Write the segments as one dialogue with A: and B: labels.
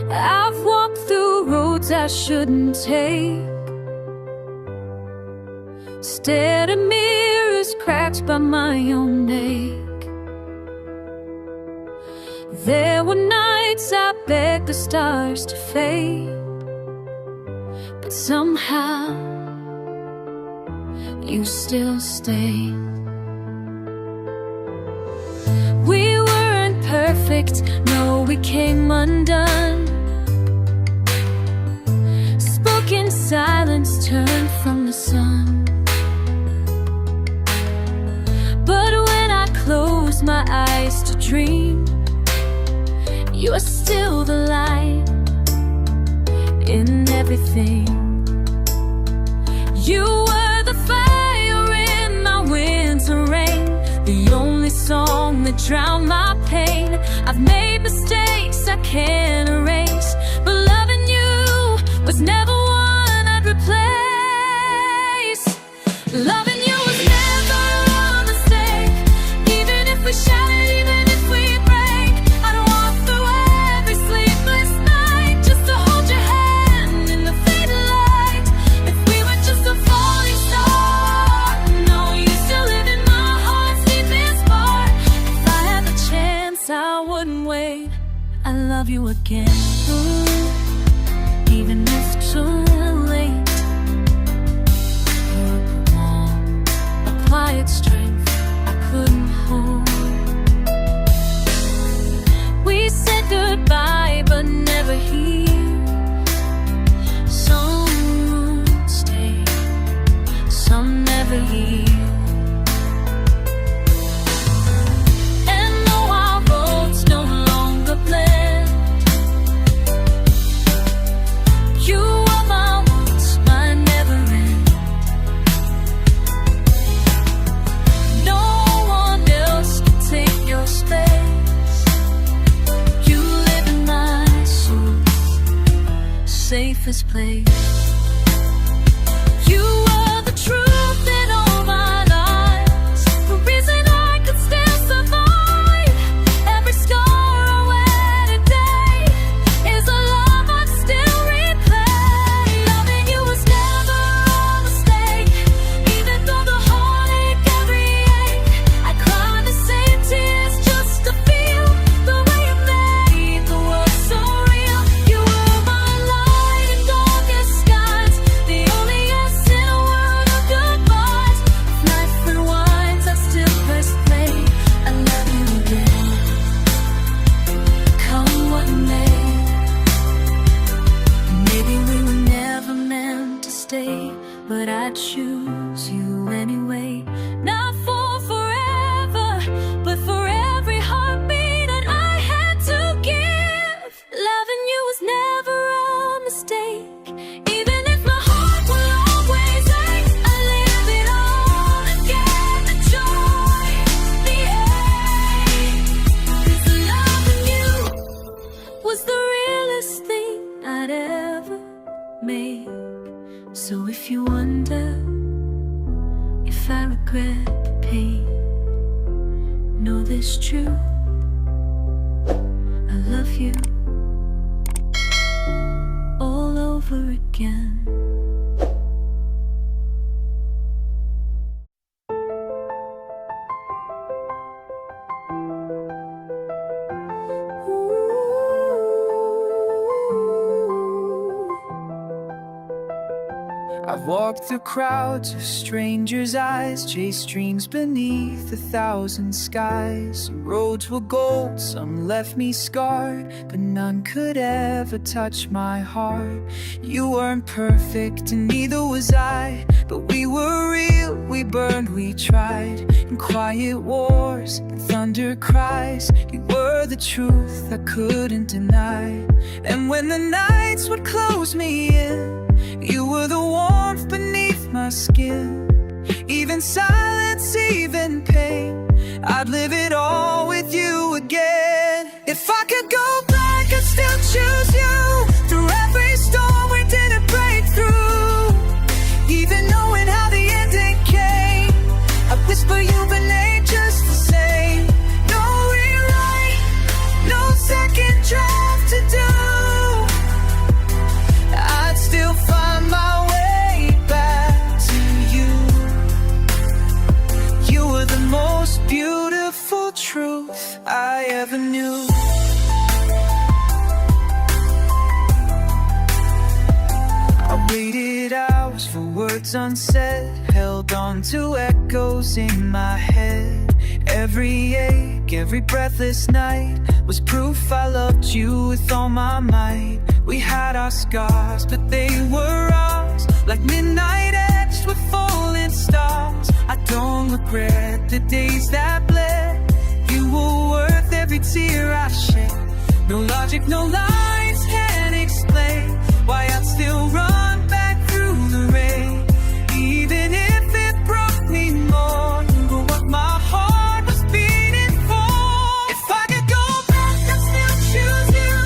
A: I've walked through roads I shouldn't take, stared at mirrors cracked by my own ache. There were nights I begged the stars to fade, but somehow you still stay. We weren't perfect, no, we came undone. Spoken silence turned from the sun. But when I close my eyes to dream, you are still the light in everything. You were the fire in my winter rain, the only song that drowned my pain. I've made mistakes I can't erase, but loving you was never one I'd replace. Loving you was never a mistake, even if we shattered, even if we break. I'd walk through every sleepless night just to hold your hand in the faded light. If we were just a falling star, no, you still live in my heart's deepest part. If I had the chance, I wouldn't wait. I love you again, even if it's too late. You're warm, a quiet strength I couldn't hold. We said goodbye, but never here. Some stay, some never heal. And though our roads no longer blend, you are my once, my never end. No one else can take your space. You live in my soul's safest place. You are the truth in all my lies, the reason I could still survive. Every scar I wear today is a love I'd still replay. Loving you was never a mistake, even though the heartache, every ache. I cried the same tears just to feel the way you made the world so real. You were my light in darkest skies, the only yes in a world of goodbyes. If life rewinds, I still press play. I love you again, come what may. Maybe we were never meant to stay, but I choose you anyway. Not for forever, but for every heartbeat that I had to give. Loving you was never a mistake, even if my heart will always ache. I live it all again, the joy, the ache. 'Cause loving you was the realest thing I'd ever make. So if you wonder if I regret the pain, know this true, I love you all over again.
B: I've walked through crowds of strangers' eyes, chased dreams beneath 1,000 skies. Some roads were gold, some left me scarred, but none could ever touch my heart. You weren't perfect and neither was I, but we were real, we burned, we tried. In quiet wars and thunder cries, you were the truth I couldn't deny. And when the nights would close me in, you were the warmth beneath my skin. Even silence, even pain, I'd live it all with you again. If I could go back, I'd still choose you. Through every storm we didn't break through, even knowing how the ending came. I whisper you've been late just the same. No rewrite, no second draft to do. truth I ever knew. I waited hours for words unsaid, held on to echoes in my head. Every ache, every breathless night was proof I loved you with all my might. We had our scars, but they were ours, like midnight etched with falling stars. I don't regret the days that bled. You were worth every tear I shed. No logic, no lines can explain why I'd still run back through the rain, even if it broke me more. You were what my heart was beating for. If I could go back, I'd still choose you,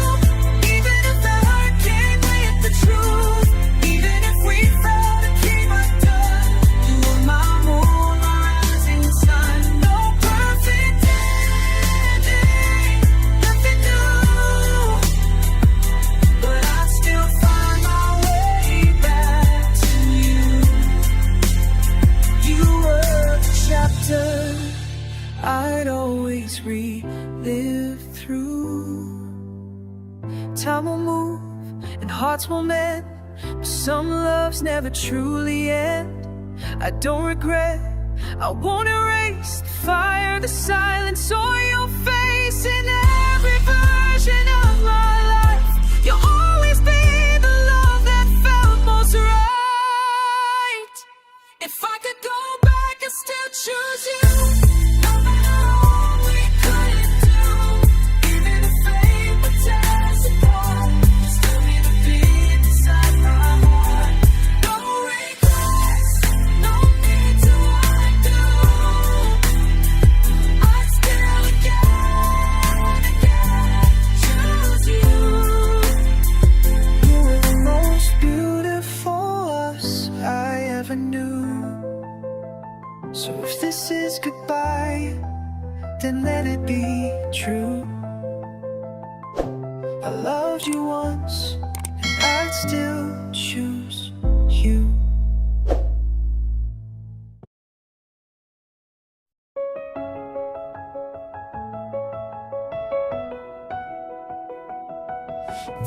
B: even if the hurt came with the truth. Even if we fell and came undone, you were my moon, my rising sun. No perfect ending, nothing new, but I still find my way back to you. You were the chapter I'd always relive through. Time will move and hearts will mend, but some loves never truly end. I don't regret, I won't erase the fire, the silence, or your face. In every version of my life, you'll always be the love that felt most right. If I could go back, I'd still choose you, no matter what we couldn't do. Even if fate would tear us apart, you'd still be the beat inside my heart. No regrets, no need to undo. I still again choose you. You were the most beautiful us I ever knew. So if this is goodbye, then let it be true. I loved you once, and I'd still choose you.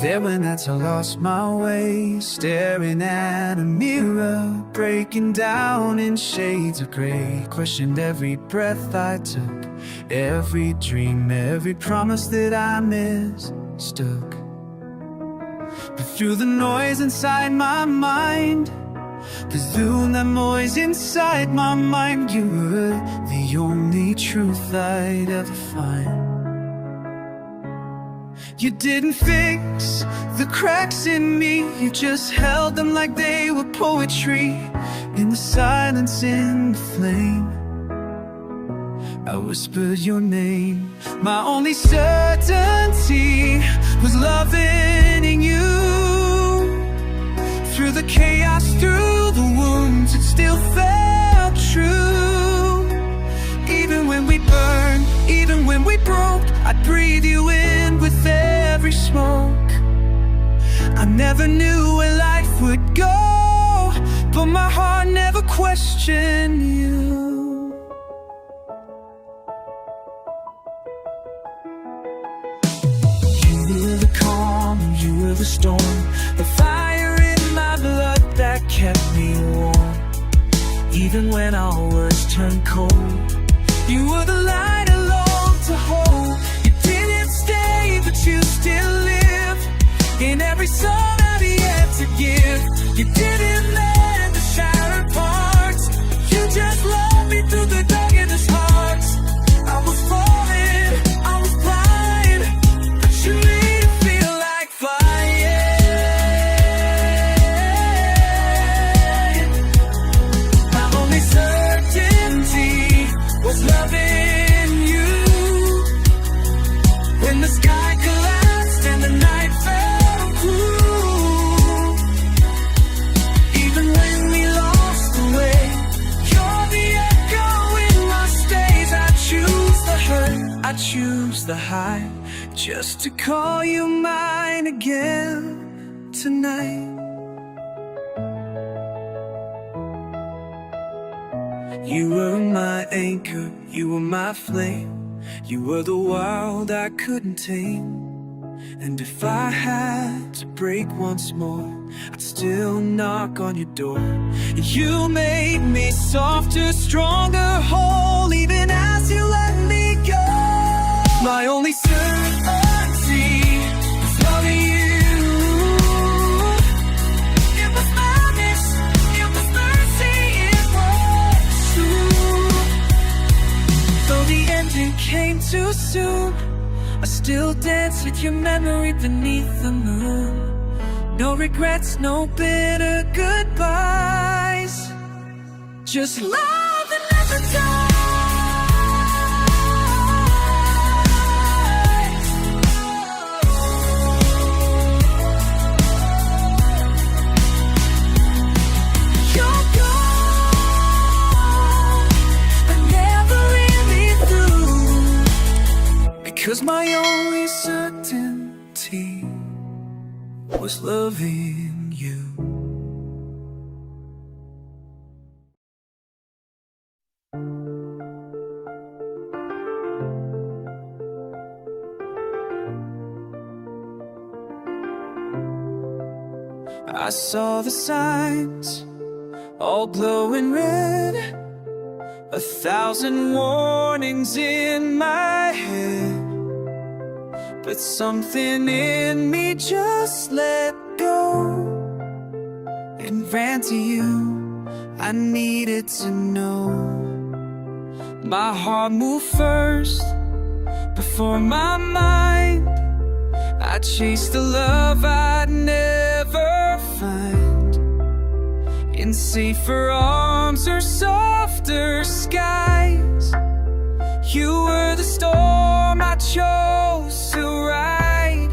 B: There were nights I lost my way, staring at a mirror, breaking down in shades of gray. Questioned every breath I took, every dream, every promise that I mistook. But through the noise inside my mind, through that noise inside my mind, you were the only truth I'd ever find. You didn't fix the cracks in me, you just held them like they were poetry. In the silence, in the flame, I whispered your name. My only certainty was loving in you. Through the chaos, through the wounds, it still felt true. Even when we burned, even when we broke, I'd breathe you in with every smoke. I never knew where life would go, but my heart never questioned you. You were the calm, you were the storm, the fire in my blood that kept me warm. Even when our words turned cold, you were the light I longed to hold. You didn't stay, but you still live in every song I've yet to give. You didn't mend the shattered parts, you just loved me through the darkest hearts. I was falling, I was blind, but you made it feel like flying. My only certainty was loving you. When the sky collapsed and the night fell through, even when we lost the way, you're the echo in my stays. I choose the hurt, I choose the high, just to call you mine again tonight. You were my anchor, you were my flame, You were the wild I couldn't tame. And if I had to break once more, I'd still knock on your door. You made me softer, stronger, whole, even as you let me go. My only certainty was loving you. It was madness, it was mercy, it was true. Though the ending came too soon, I still dance with your memory beneath the moon. No regrets, no bitter goodbyes, just love that never dies. You're gone, but never really through, because my only certainty was loving you. I saw the signs, all glowing red, 1,000 warnings in my head. But something in me just let go and ran to you. I needed to know. My heart moved first before my mind. I chased the love I'd never find in safer arms or softer skies. You were the storm I chose to ride.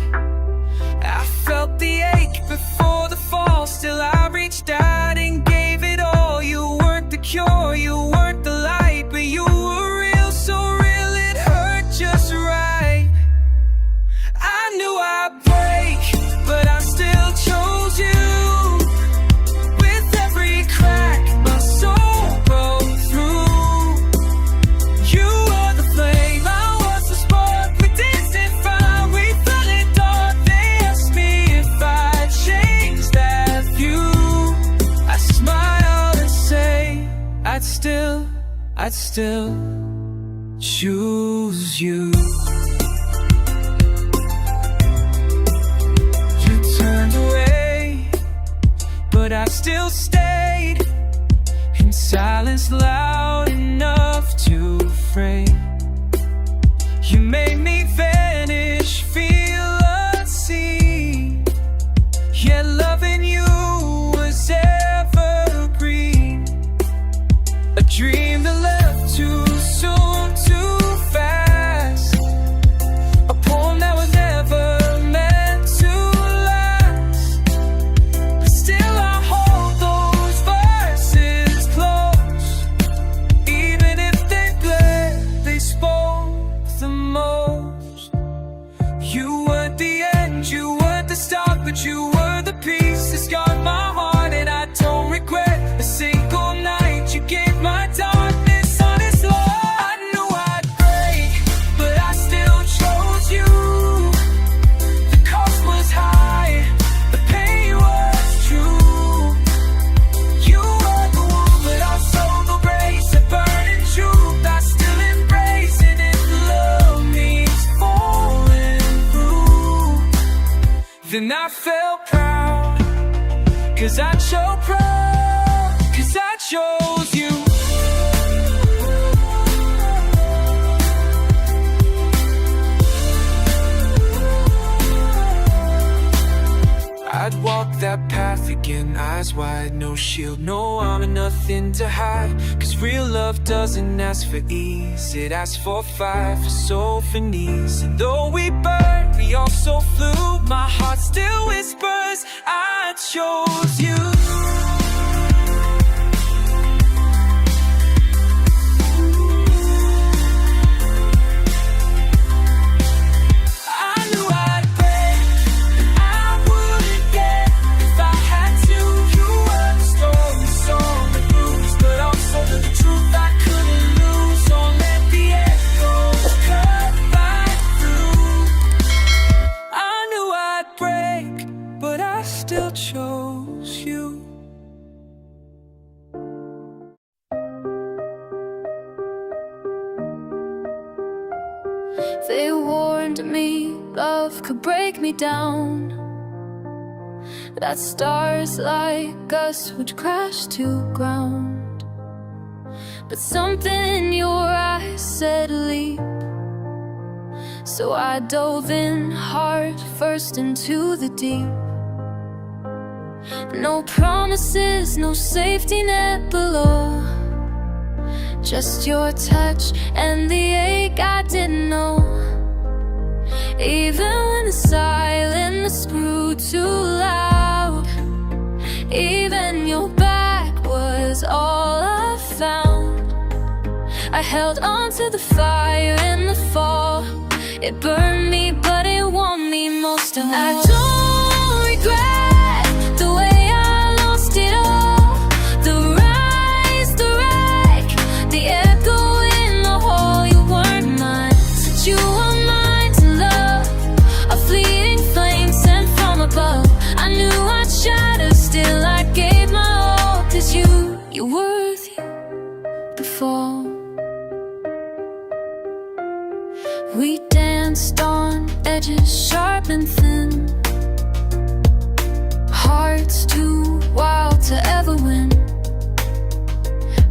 B: I felt the ache before the fall. Still I reached out and gave it all. You weren't the cure, you weren't the light, but you were real, so real it hurt just right. I knew I'd break, but I still chose you. With every crack my soul broke through. You were the flame, I was the spark. We danced and fire, we fell in dark. They asked me if I'd change that view. I smile and say I'd still choose you. You turned away, but I still stayed in silence loud enough to fray. You made me vanish, feel unseen, yet loving you was evergreen. A dream that left too soon, too fast. A poem that was never meant to last. But still I hold those verses close. Even if they bled, they spoke the most. You weren't the end, you weren't the start, but you were the piece that scarred my heart. And I don't regret a single night you gave my darkness honest love. I knew I'd break, but I still chose you. The cost was high, the pain was true. You were the wound, but also the race that burning truth I still embrace. And if love means falling through, then I felt proud, 'cause I chose proud, 'cause I chose you. I'd walk that path again, eyes wide, no shield, no armor, nothing to hide. 'Cause real love doesn't ask for ease, it asks for fire, for soul, for knees. And though we burned, we also flew. My heart still whispers, I chose you. Truth I couldn't lose, don't let the echoes come.
A: They warned me love could break me down, that stars like us would crash to ground. But something in your eyes said leap, so I dove in heart first into the deep. No promises, no safety net below, just your touch and the ache I didn't know. Even when the silence grew too loud, even your back was all I found. I held on to the fire in the fall. It burned me, but it warmed me most of all. I don't regret the way I lost it all. The rise, the wreck, the echo in the hall. You weren't mine, but you were mine to love. A fleeting flame sent from above. I knew I'd shatter, still I gave my all. 'Cause you're worthy before. We danced on edges sharp and thin, hearts too wild to ever win.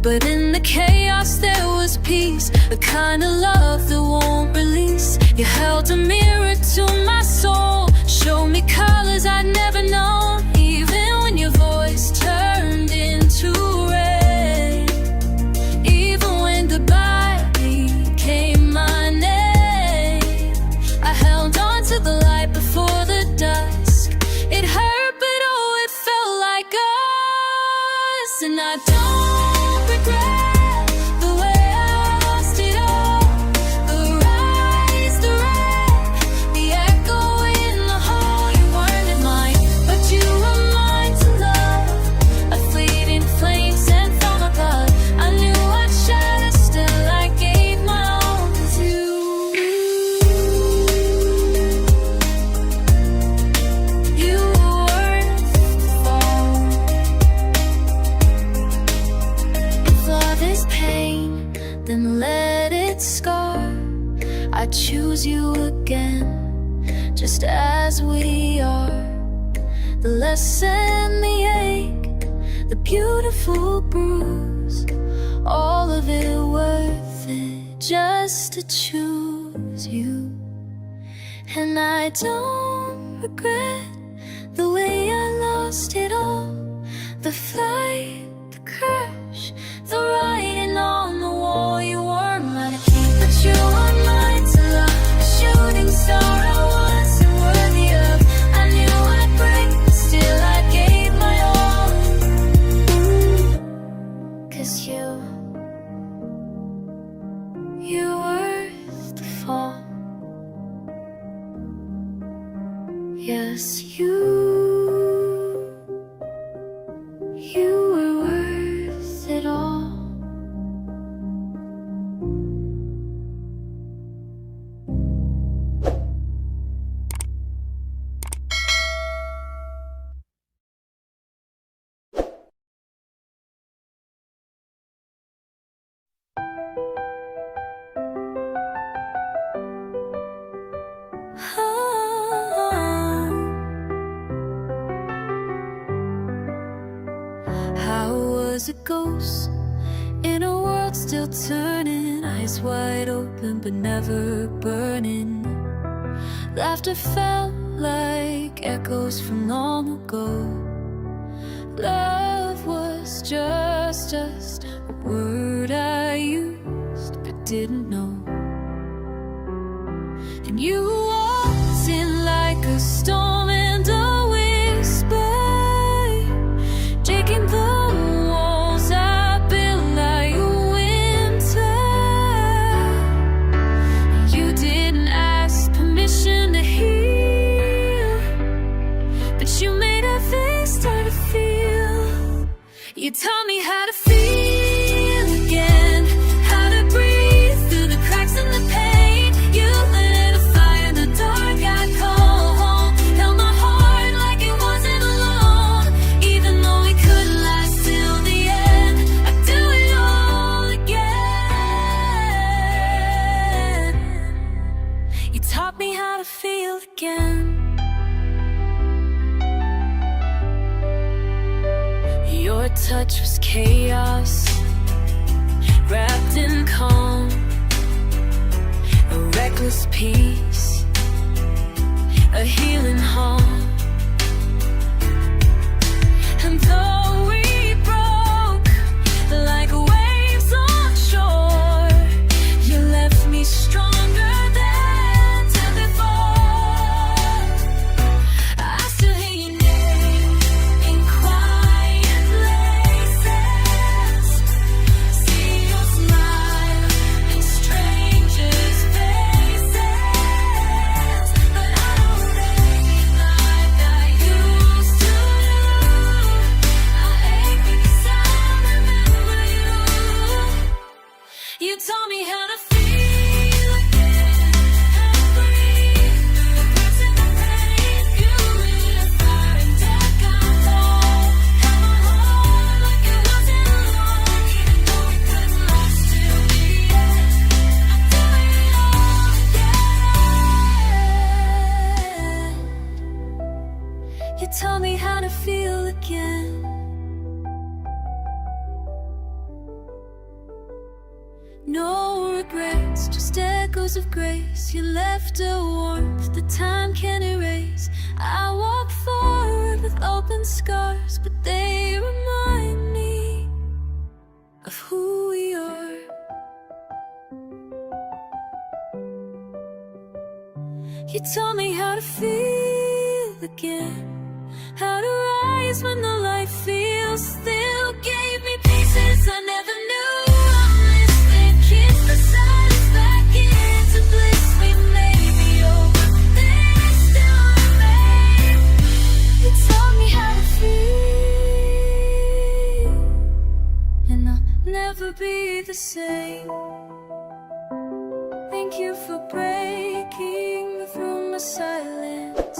A: But in the chaos there was peace, the kind of love that won't release. You held a mirror to my soul, showed me colors I'd never known. Even when your voice turned into rain, even when goodbye became my name, I held on to the light before the dusk. It hurt, but oh, it felt like us. And I don't regret the way I lost it all. The rise, the wreck, the echo in the hall. You weren't mine, but you were mine to love. A fleeting flame sent from above. I knew I'd shatter, still I gave my all. 'Cause you were worth the fall. If love is pain, then let it scar. I choose you again, just as we are. The lesson, the ache, the beautiful bruise, all of it worth it just to choose you. And I don't regret the way I lost it all. The flight, the crash, the writing on the wall. You weren't mine to keep, but you were mine to love. A shooting star I wasn't worthy of. I knew I'd break, but still I gave my all. 'Cause you're worth the fall. Yes, you were worth it all. How was a ghost in a world still turning, eyes wide open but never burning. Laughter felt like echoes from long ago. Love was just a word I used but didn't know. And you walked in like a storm and a whisper, taking the walls I built like a winter. You didn't ask permission to heal, but you made everything start to feel. You taught me how to feel again, how to breathe through the cracks and the pain. You lit a fire that again. Your touch was chaos, wrapped in calm, a reckless peace, a healing home. And though we broke like waves on shore, you left me stronger than before. I still hear your name in quiet places, see your smile in strangers' faces, but I don't ache like I used to. I ache because I remember you. You taught me how to feel again, how to breathe through the hurts and the pain. You lit a fire and death got cold. Held my heart like it wasn't alone, even though it couldn't last till the end. I do it all again. You taught me how to feel again. No regrets, just echoes of grace. You left a warmth that time can't erase. I walk forward with open scars, but they remind me of who we are. You taught me how to feel again, how to rise when the light feels still. Gave me pieces I never knew I missed. It kicked the silence back into bliss. We may be over, but they still remain. You taught me how to feel, and I'll never be the same. Thank you for breaking through my silence.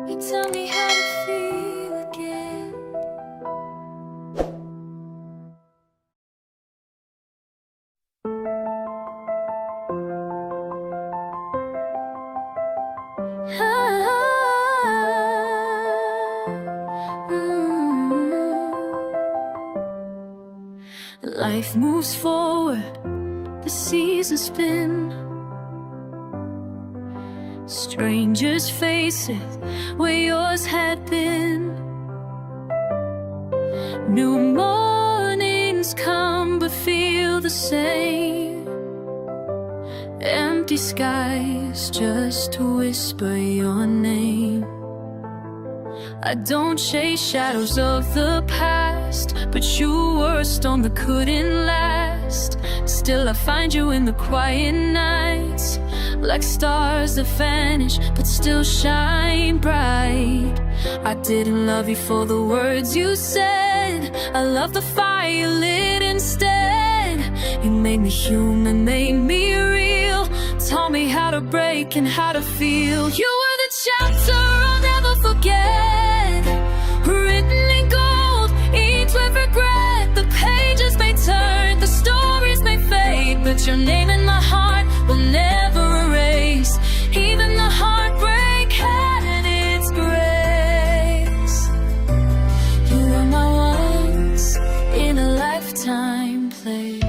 A: You tell me how to feel again. Life moves forward, the seasons spin. Strangers' faces where yours had been. New mornings come but feel the same. Empty skies just to whisper your name. I don't chase shadows of the past, but you were a storm that couldn't last. Still I find you in the quiet nights, like stars that vanish but still shine bright. I didn't love you for the words you said, I love the fire you lit instead. You made me human, made me real, taught me how to break and how to feel. You were the chapter I'll never forget, written in gold, inked with regret. The pages may turn, the stories may fade, but your name in my heart will never erase. Even the heartbreak had its grace. You were my once in a lifetime place.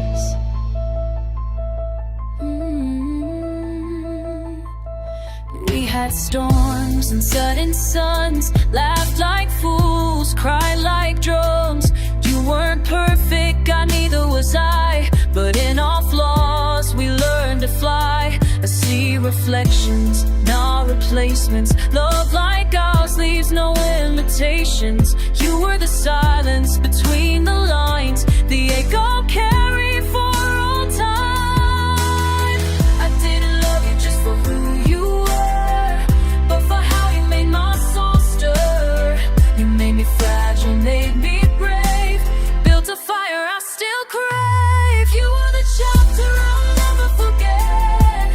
A: We had storms and sudden suns, laughed like fools, cried like drums. You weren't perfect, God, neither was I, but in our flaws we learned to fly. I see reflections, not replacements. Love like ours leaves no limitations. You were the silence between the lines, the ache I'll carry for all time. I didn't love you just for who you were, but for how you made my soul stir. You made me fragile, made me brave, built a fire I still crave. You were the chapter I'll never forget,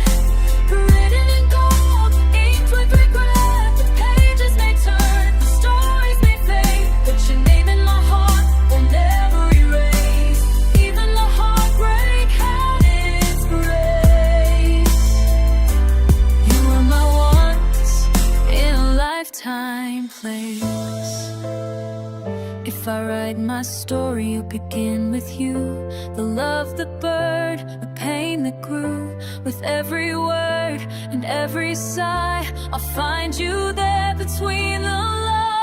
A: written in gold, inked with regret. The pages may turn, the stories may fade, but your name in my heart will never erase. Even my story will begin with you. The love that burned, the pain that grew. With every word and every sigh, I'll find you there between the lines.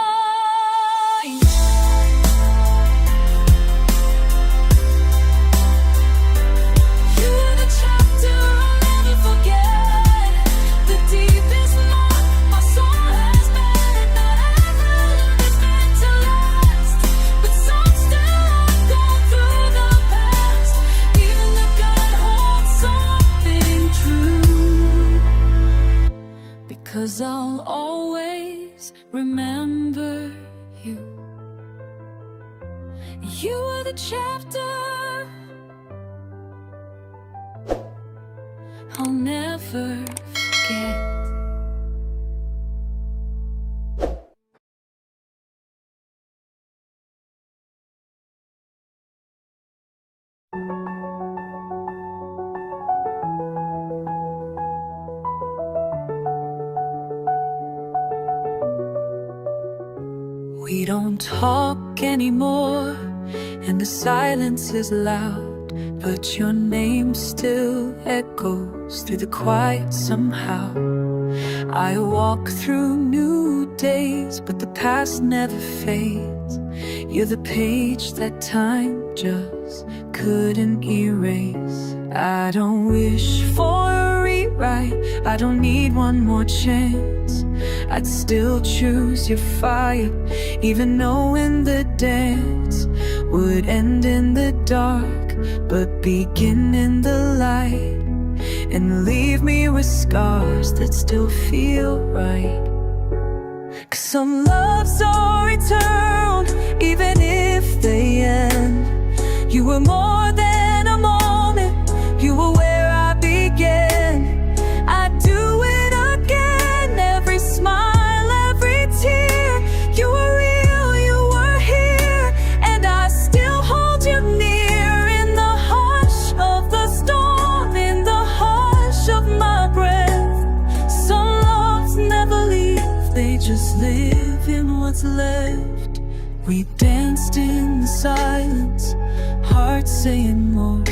A: You're the chapter I'll never forget. The deepest mark my soul has met. Not every love is meant to last, but some still have gone through the past. Even the God holds something true, because I'll always remember you. You are the chapter I'll never forget. We don't talk anymore, and the silence is loud, but your name still echoes through the quiet somehow. I walk through new days, but the past never fades. You're the page that time just couldn't erase. I don't wish for a rewrite, I don't need one more chance. I'd still choose your fire, even knowing the dance would end in the dark, but begin in the light, and leave me with scars that still feel right. 'Cause some loves are eternal, even if they end. You were more than a moment, you were where I began. I'd do it again, every smile, every tear. You were real, you were here, and I still hold you near. In the hush of the storm, in the hush of my breath. Some loves never leave, they just live in what's left. We danced in the silence, hearts saying more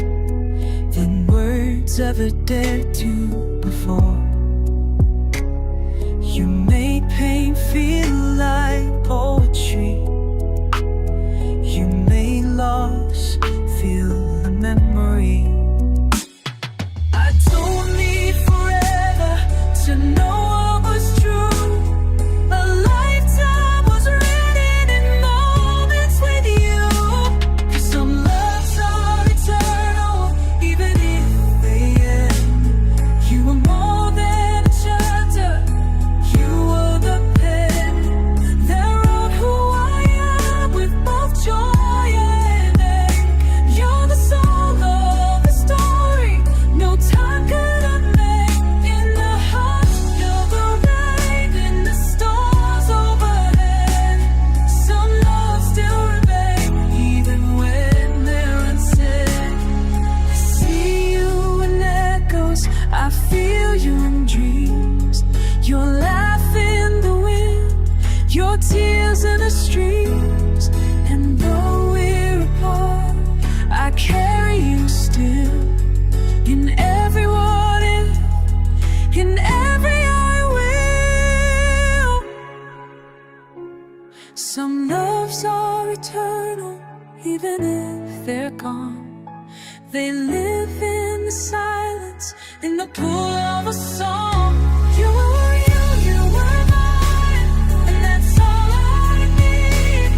A: than words ever dared to before. You made pain feel like poetry. You made loss feel a memory. I don't need forever to know what was true. A lifetime was written in moments with you. 'Cause some loves are eternal, even if they end. You were more than a chapter, you were the pen that wrote who I am with both joy and ache. You're the soul of the story, no time could unmake. In the hush of the rain, in the stars overhead. Some loves still remain, even when they're unsaid. I see you in echoes, I feel you in dreams. Your laugh in the wind, your tears in the streams. And though we're apart, I carry you still. In every what if, in every I will. Some loves are eternal, even if they're gone. They live in the silence, in the pull of a song. You were you, you were mine, and that's all I need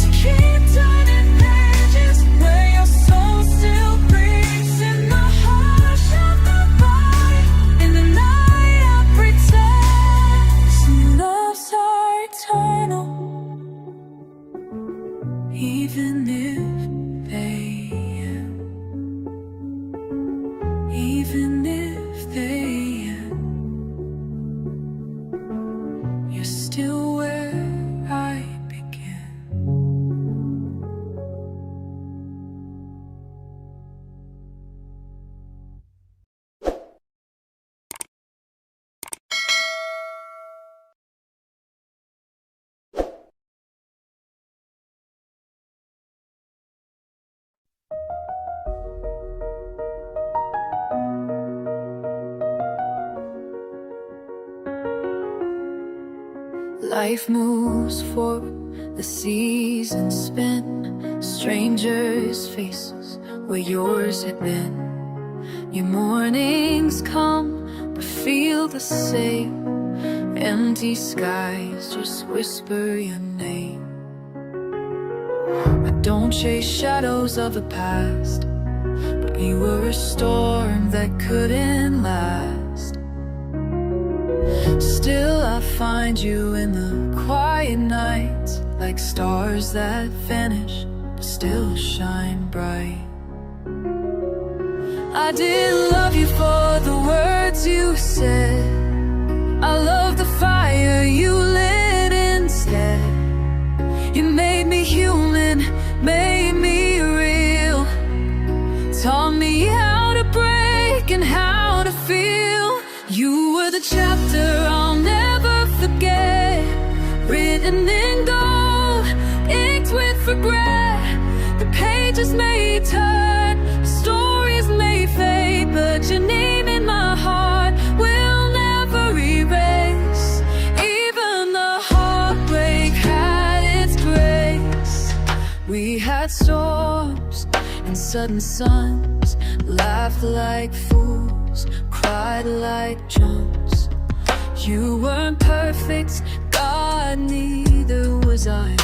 A: to keep turning pages where your soul still breathes. In the hush of the night, in the night I pretend. Some loves are eternal, even if they end. Even if they end. Life moves forward, the seasons spin, strangers' faces where yours had been. Your mornings come, but feel the same. Empty skies just whisper your name. I don't chase shadows of the past, but you were a storm that couldn't last. Still I find you in the quiet nights, like stars that vanish but still shine bright. I did love you for the words you said. I love the fire you lit instead. You made me human, made me real, taught me how to break and how to feel. You were the chapter I'll never forget, written in gold, inked with regret. The pages may turn, the stories may fade, but your name in my heart will never erase. Even the heartbreak had its grace. We had storms and sudden suns, laughed like fools, cried like drums. You weren't perfect, God, neither was I,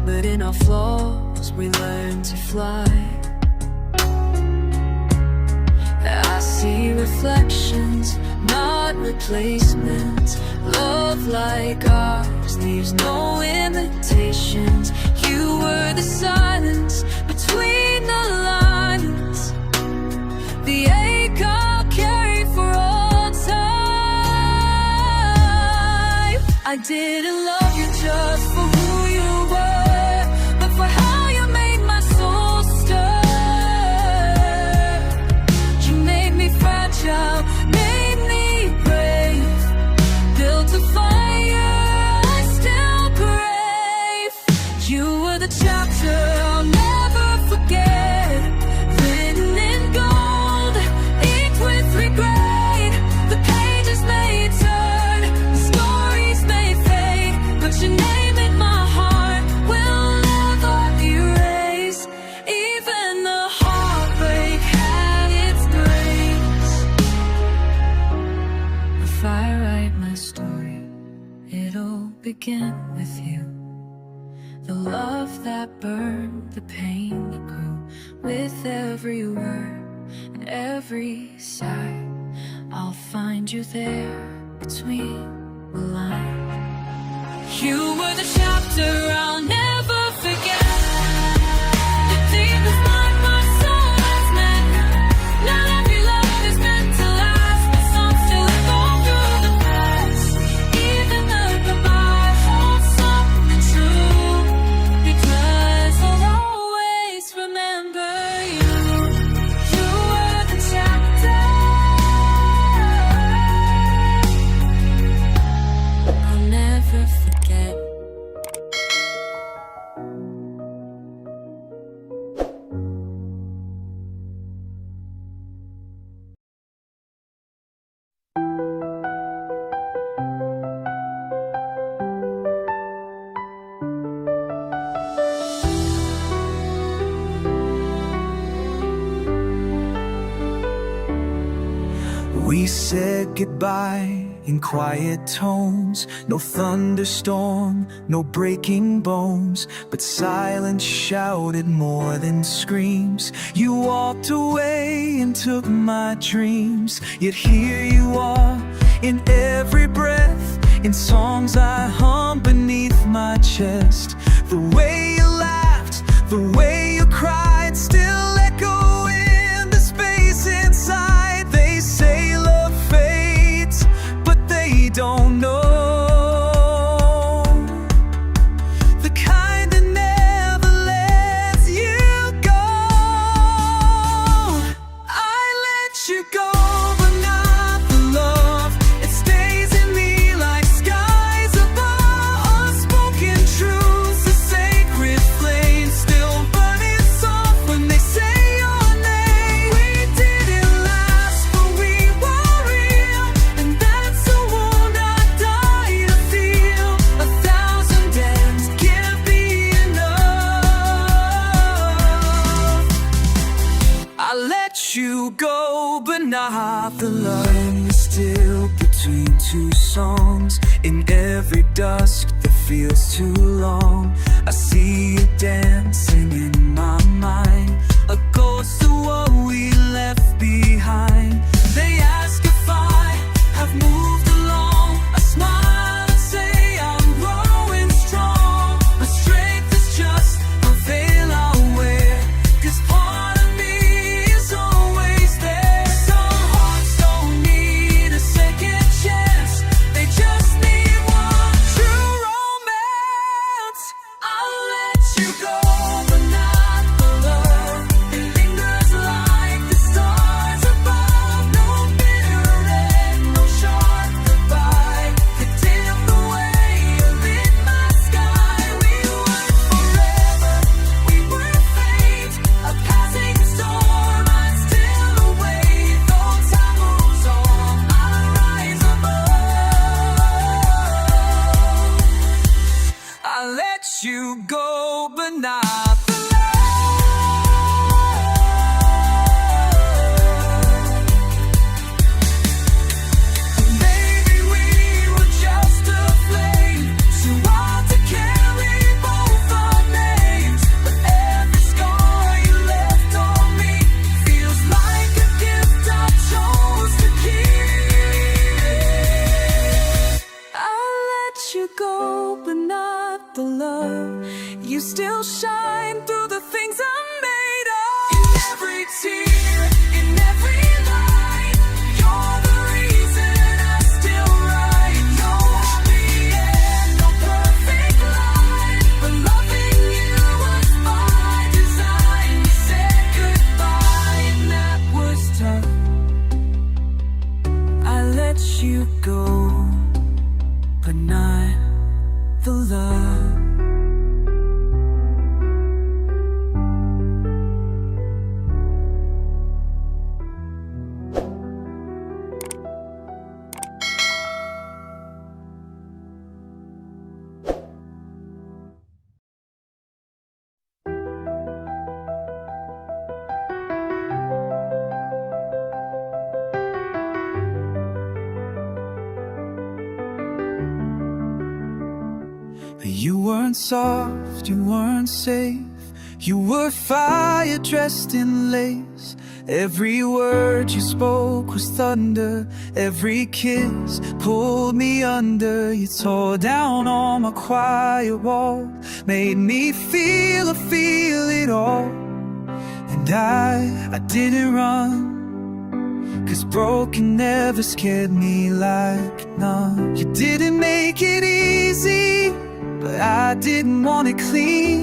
A: but in our flaws we learned to fly. I see reflections, not replacements. Love like ours leaves no invitations. You were the silence between the lines, the ache I'll carry for all time. I didn't love you just for who you were, but for how you made my soul stir. You made me fragile, made me brave, built a fire I still crave. You were the chapter I'll never forget, written in gold, inked with regret. The pages may turn, the stories may fade, but your name in my heart will never erase. Even the heartbreak had its grace. If I write my story, it'll begin with you. The love that burned, the pain that grew with every word and every sigh. I'll find you there between the lines. You were the chapter I'll never forget. The deepest part my soul has met. Not every love is meant to last, but some still go through the past. Even the goodbye holds something true, because I'll always remember you. You were the chapter I'll never forget.
B: We said goodbye in quiet tones. No thunderstorm, no breaking bones, but silence shouted more than screams. You walked away and took my dreams, yet here you are in every breath, in songs I hum beneath my chest. The way you laughed, the way you cried, still echo in the space inside. They say love fades, but they don't know the kind that never lets you go. I let you go, but not the love. It stays in me like skies above. Unspoken truths, a sacred flame, still burning soft when they say your name. We didn't last, but we were real, and that's a wound I die to feel. not the love. You're still between two songs. In every dusk that feels too long, I see you dancing in my mind, a ghost of what we left behind. They ask if I have moved along. I smile and say I'm growing strong. My strength is just a veil I'll wear, 'cause part of me is always there. Some hearts don't need a second chance, they just need one true romance. I'll let you go, but not the love. It lingers like the stars above. No bitter end, no sharp goodbye could dim the way you lit my sky. We weren't forever, we were fate, a passing storm. I'm still awake, though time moves on. I'll rise above. I let you go, but not the love. Maybe we were just a flame, too hard to carry both our names. But every scar you left on me feels like a gift I chose to keep. I'll let you go, but not the love. You still shine through the things I'm made of. In every tear, in every line, you're the reason I still write. No happy end, no perfect line, but loving you was by design. We said goodbye and that was tough. I let you go, but not the love. You weren't soft, you weren't safe. You were fire dressed in lace. Every word you spoke was thunder. Every kiss pulled me under. You tore down all my quiet walls, made me feel it all. And I didn't run, 'cause broken never scared me like none. You didn't make it easy, but I didn't want it clean.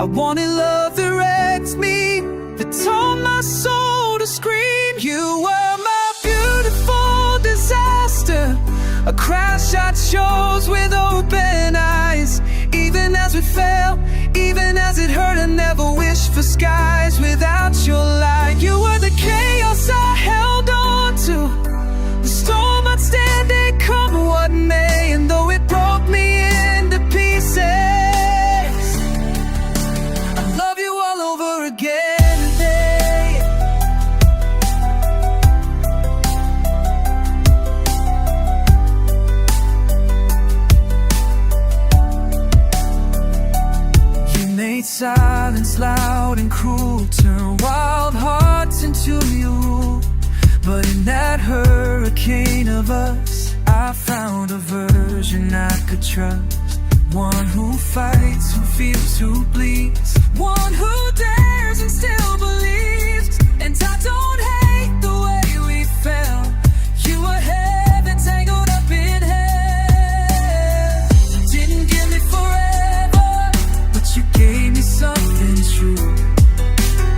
B: I wanted love that wrecked me, that told my soul to scream. You were my beautiful disaster, a crash I chose with open eyes. Even as we fell, even as it hurt, I never wished for skies without your light. You were the chaos I held on to, the storm I'd stand and come what may. And though it broke me into pieces, I love you all over again today. You made silence loud and cruel, turn wild hearts into your rule. But in that hurricane of us, I found a version I could trust. One who fights, who feels, who bleeds. One who dares and still believes. And I don't hate the way we fell. You were heaven tangled up in hell. You didn't give me forever, but you gave me something true.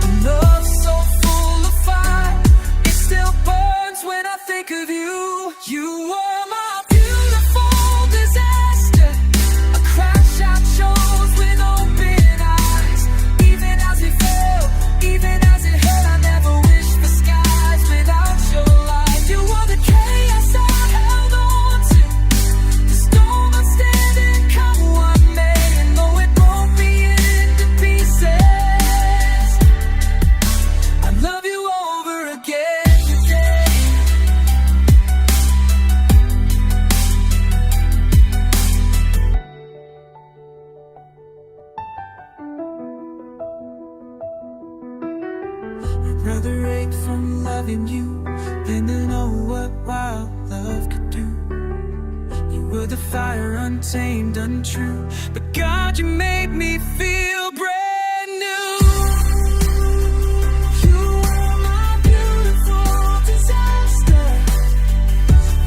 B: A love so full of fire, it still burns when I think of you. You were my beautiful disaster, a crash I chose with open eyes. Even as we fell, even as it hurt, I never wished for skies without your light. You were the chaos I held on to, the storm I'm standing, come what may. And though it broke me into pieces, I love you over again. loving you, then to know what wild love could do. You were the fire, untamed, untrue, but God, you made me feel brand new. You were my beautiful disaster,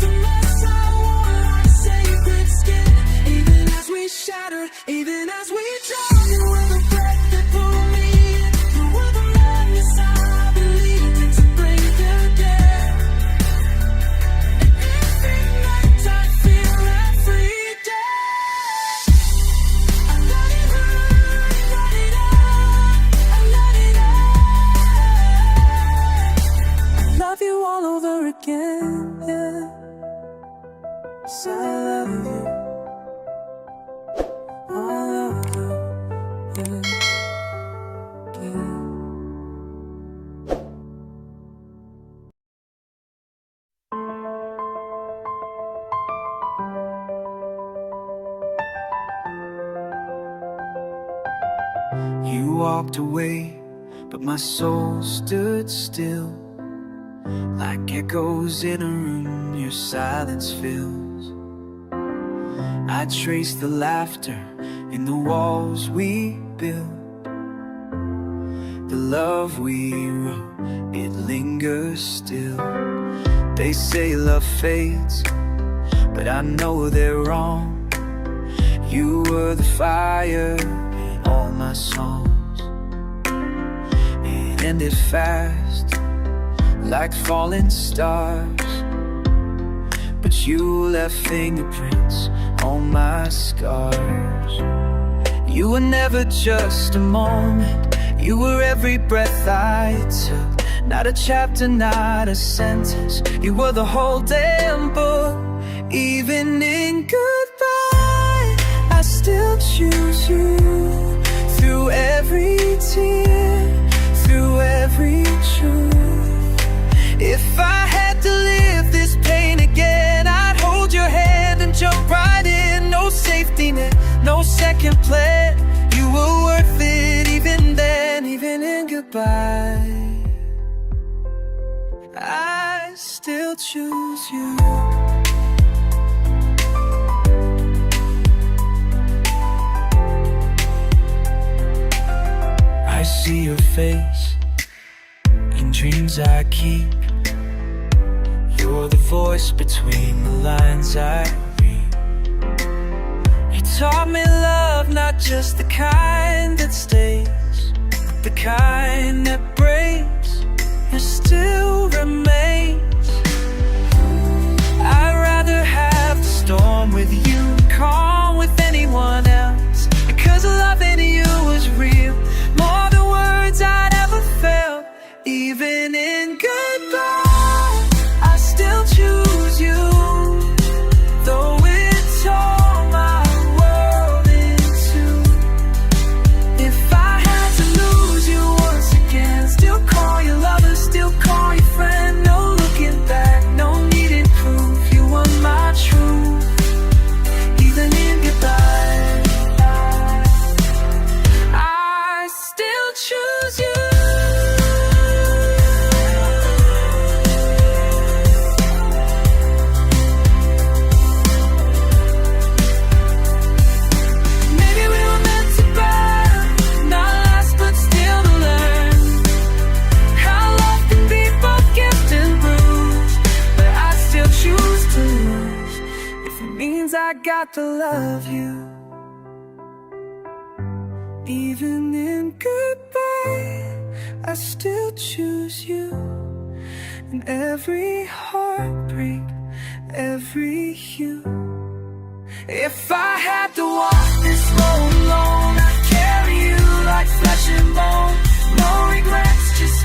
B: the mess I wore like sacred skin. Even as we shattered, even as we drowned, you were the breath that pulled me in. You were the madness I believed in to break the dead. And every night I feel every day. I let it hurt, let it out, I let it out. I love you all over again, yeah. 'Cause I love you all over again. You walked away, but my soul stood still, like echoes in a room your silence fills. I traced the laughter in the walls we built, the love we wrote, it lingers still. They say love fades, but I know they're wrong. You were the fire in all my songs. It ended fast, like falling stars, but you left fingerprints on my scars. You were never just a moment, you were every breath I took. Not a chapter, not a sentence, you were the whole damn book. Even in goodbye, I still choose you. Through every tear, through every truth. If I had to live this pain again, I'd hold your hand and jump right in. No safety net, no second plan. You were worth it even then, even in goodbye. I still choose you. I see your face in dreams I keep. You're the voice between the lines I read. You taught me love, not just the kind that stays, but the kind that breaks and still remains. I'd rather have the storm with you than calm with anyone else, because loving you was real, more than words I'd ever felt. Even in goodbye, I still choose you. Though it tore my world in two. If I had to lose you once again, still call you lover, still call you friend. No looking back, no needing proof. You were my truth. Even in goodbye, I still choose you. Maybe we were meant to burn, not last but still to learn how love can be both gift and bruised. But I still choose to lose, if it means I got to love you. Even in goodbye, I still choose you. In every heartbreak, every hue. If I had to walk this road alone, I'd carry you like flesh and bone. No regrets, just